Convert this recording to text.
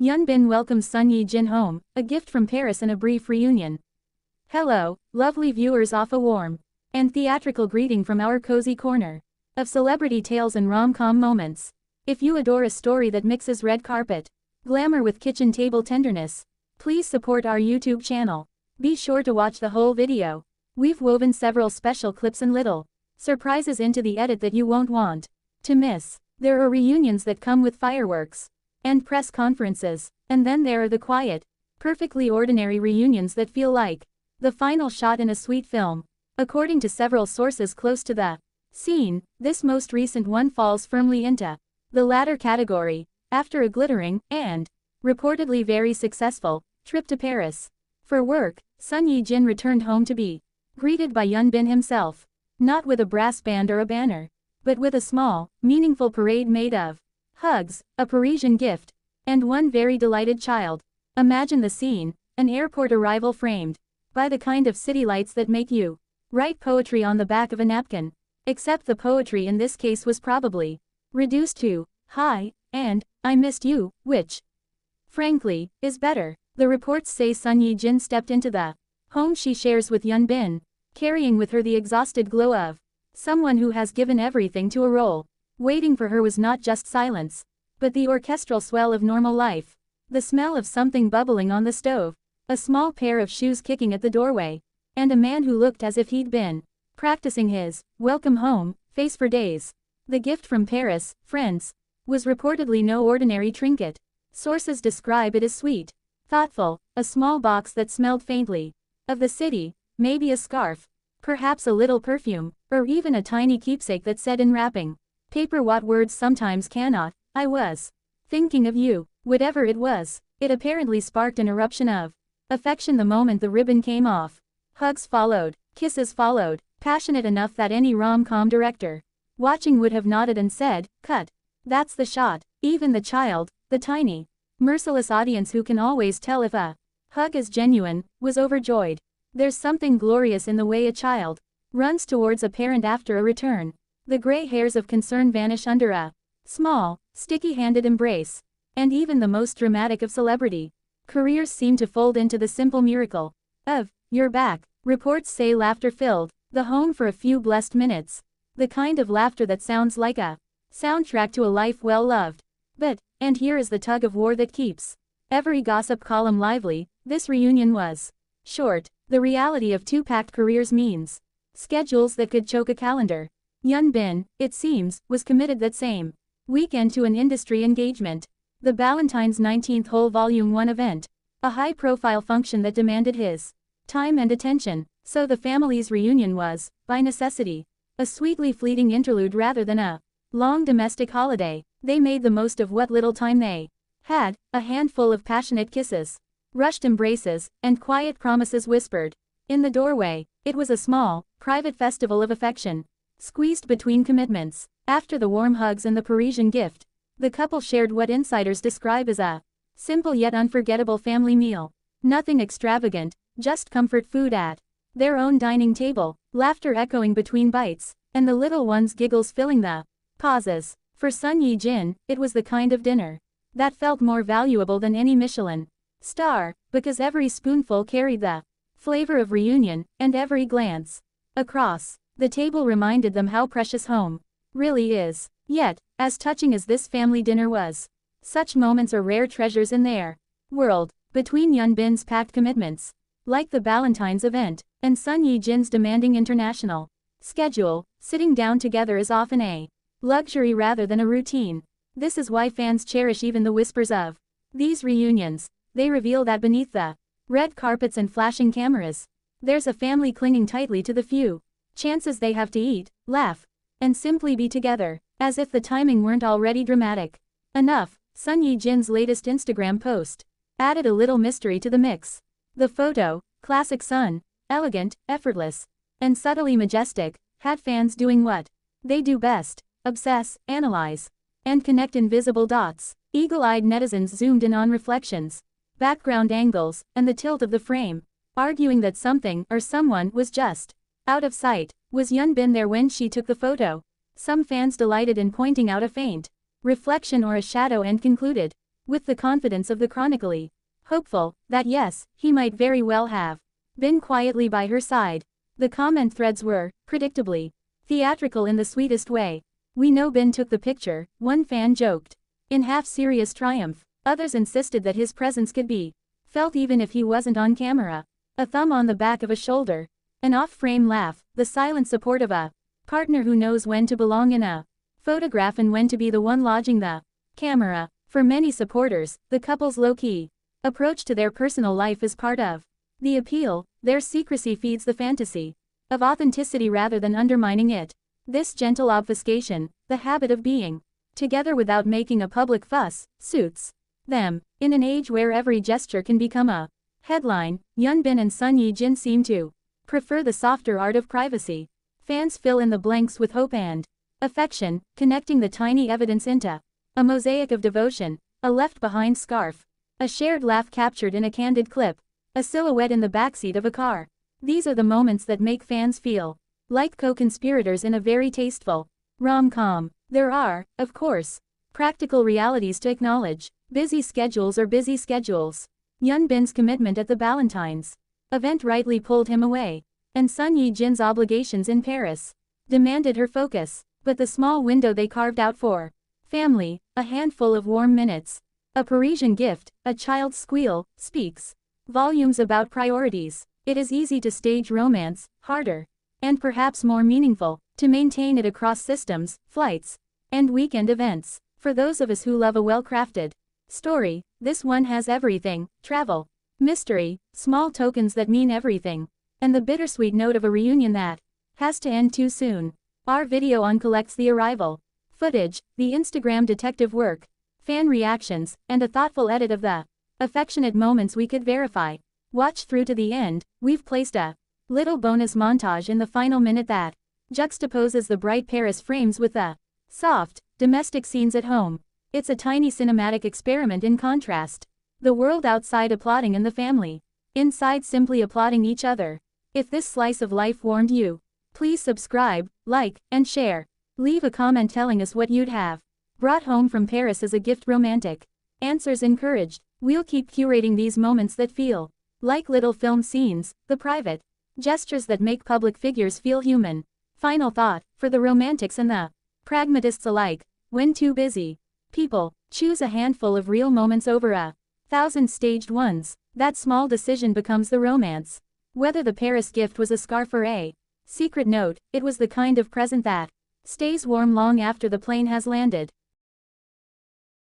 Hyun Bin welcomes Sun Ye-jin home, a gift from Paris and a brief reunion. Hello, lovely viewers, off a warm and theatrical greeting from our cozy corner of celebrity tales and rom-com moments. If you adore a story that mixes red carpet glamour with kitchen table tenderness, please support our YouTube channel. Be sure to watch the whole video. We've woven several special clips and little surprises into the edit that you won't want to miss. There are reunions that come with fireworks and press conferences, and then there are the quiet, perfectly ordinary reunions that feel like the final shot in a sweet film. According to several sources close to the scene, this most recent one falls firmly into the latter category, after a glittering, and reportedly very successful, trip to Paris for work. Sun Ye-jin returned home to be greeted by Hyun Bin himself, not with a brass band or a banner, but with a small, meaningful parade made of hugs, a Parisian gift, and one very delighted child. Imagine the scene, an airport arrival framed by the kind of city lights that make you write poetry on the back of a napkin. Except the poetry in this case was probably reduced to "Hi" and "I missed you," which, frankly, is better. The reports say Sun Ye-jin stepped into the home she shares with Hyun Bin, carrying with her the exhausted glow of someone who has given everything to a role. Waiting for her was not just silence, but the orchestral swell of normal life. The smell of something bubbling on the stove, a small pair of shoes kicking at the doorway, and a man who looked as if he'd been practicing his welcome home face for days. The gift from Paris, friends, was reportedly no ordinary trinket. Sources describe it as sweet, thoughtful, a small box that smelled faintly of the city, maybe a scarf, perhaps a little perfume, or even a tiny keepsake that said in wrapping paper what words sometimes cannot: "I was thinking of you." Whatever it was, it apparently sparked an eruption of affection the moment the ribbon came off. Hugs followed, kisses followed, passionate enough that any rom-com director watching would have nodded and said, "Cut. That's the shot." Even the child, the tiny, merciless audience who can always tell if a hug is genuine, was overjoyed. There's something glorious in the way a child runs towards a parent after a return. The gray hairs of concern vanish under a small, sticky-handed embrace. And even the most dramatic of celebrity careers seem to fold into the simple miracle of "you're back." Reports say laughter filled the home for a few blessed minutes. The kind of laughter that sounds like a soundtrack to a life well loved. But, and here is the tug of war that keeps every gossip column lively, this reunion was short. The reality of two packed careers means schedules that could choke a calendar. Hyun Bin, it seems, was committed that same weekend to an industry engagement, the Ballantyne's 19th Hole Volume 1 event, a high-profile function that demanded his time and attention. So the family's reunion was, by necessity, a sweetly fleeting interlude rather than a long domestic holiday. They made the most of what little time they had, a handful of passionate kisses, rushed embraces, and quiet promises whispered in the doorway. It was a small, private festival of affection, squeezed between commitments. After the warm hugs and the Parisian gift, the couple shared what insiders describe as a simple yet unforgettable family meal. Nothing extravagant, just comfort food at their own dining table, laughter echoing between bites, and the little one's giggles filling the pauses. For Sun Ye-jin, it was the kind of dinner that felt more valuable than any Michelin star, because every spoonful carried the flavor of reunion, and every glance across the table reminded them how precious home really is. Yet, as touching as this family dinner was, such moments are rare treasures in their world. Between Hyun Bin's packed commitments, like the Ballantyne's event, and Sun Ye-jin's demanding international schedule, sitting down together is often a luxury rather than a routine. This is why fans cherish even the whispers of these reunions. They reveal that beneath the red carpets and flashing cameras, there's a family clinging tightly to the few chances they have to eat, laugh, and simply be together. As if the timing weren't already dramatic enough, Sun Ye-jin's latest Instagram post added a little mystery to the mix. The photo, classic Sun, elegant, effortless, and subtly majestic, had fans doing what they do best: obsess, analyze, and connect invisible dots. Eagle-eyed netizens zoomed in on reflections, background angles, and the tilt of the frame, arguing that something or someone was just out of sight. Was Hyun Bin there when she took the photo? Some fans delighted in pointing out a faint reflection or a shadow and concluded with the confidence of the chronically hopeful, that yes, he might very well have been quietly by her side. The comment threads were, predictably, theatrical in the sweetest way. "We know Ben took the picture," one fan joked. In half-serious triumph, others insisted that his presence could be felt even if he wasn't on camera. A thumb on the back of a shoulder. An off-frame laugh, the silent support of a partner who knows when to belong in a photograph and when to be the one lodging the camera. For many supporters, the couple's low-key approach to their personal life is part of the appeal. Their secrecy feeds the fantasy of authenticity rather than undermining it. This gentle obfuscation, the habit of being together without making a public fuss, suits them. In an age where every gesture can become a headline, Hyun Bin and Son Ye-jin seem to prefer the softer art of privacy. Fans fill in the blanks with hope and affection, connecting the tiny evidence into a mosaic of devotion, a left-behind scarf, a shared laugh captured in a candid clip, a silhouette in the backseat of a car. These are the moments that make fans feel like co-conspirators in a very tasteful rom-com. There are, of course, practical realities to acknowledge. Busy schedules are busy schedules. Hyun Bin's commitment at the Valentine's event rightly pulled him away, and Son Ye-jin's obligations in Paris demanded her focus. But the small window they carved out for family, a handful of warm minutes, a Parisian gift, a child's squeal, speaks volumes about priorities. It is easy to stage romance, harder, and perhaps more meaningful, to maintain it across systems, flights, and weekend events. For those of us who love a well-crafted story, this one has everything: travel, mystery, small tokens that mean everything, and the bittersweet note of a reunion that has to end too soon. Our video on collects the arrival footage, the Instagram detective work, fan reactions, and a thoughtful edit of the affectionate moments we could verify. Watch through to the end. We've placed a little bonus montage in the final minute that juxtaposes the bright Paris frames with the soft, domestic scenes at home. It's a tiny cinematic experiment in contrast. The world outside applauding and the family inside simply applauding each other. If this slice of life warmed you, please subscribe, like, and share. Leave a comment telling us what you'd have brought home from Paris as a gift. Romantic answers encouraged. We'll keep curating these moments that feel like little film scenes, the private gestures that make public figures feel human. Final thought, for the romantics and the pragmatists alike: when too busy, people choose a handful of real moments over 1,000 staged ones. That small decision becomes the romance. Whether the Paris gift was a scarf or a secret note, it was the kind of present that stays warm long after the plane has landed.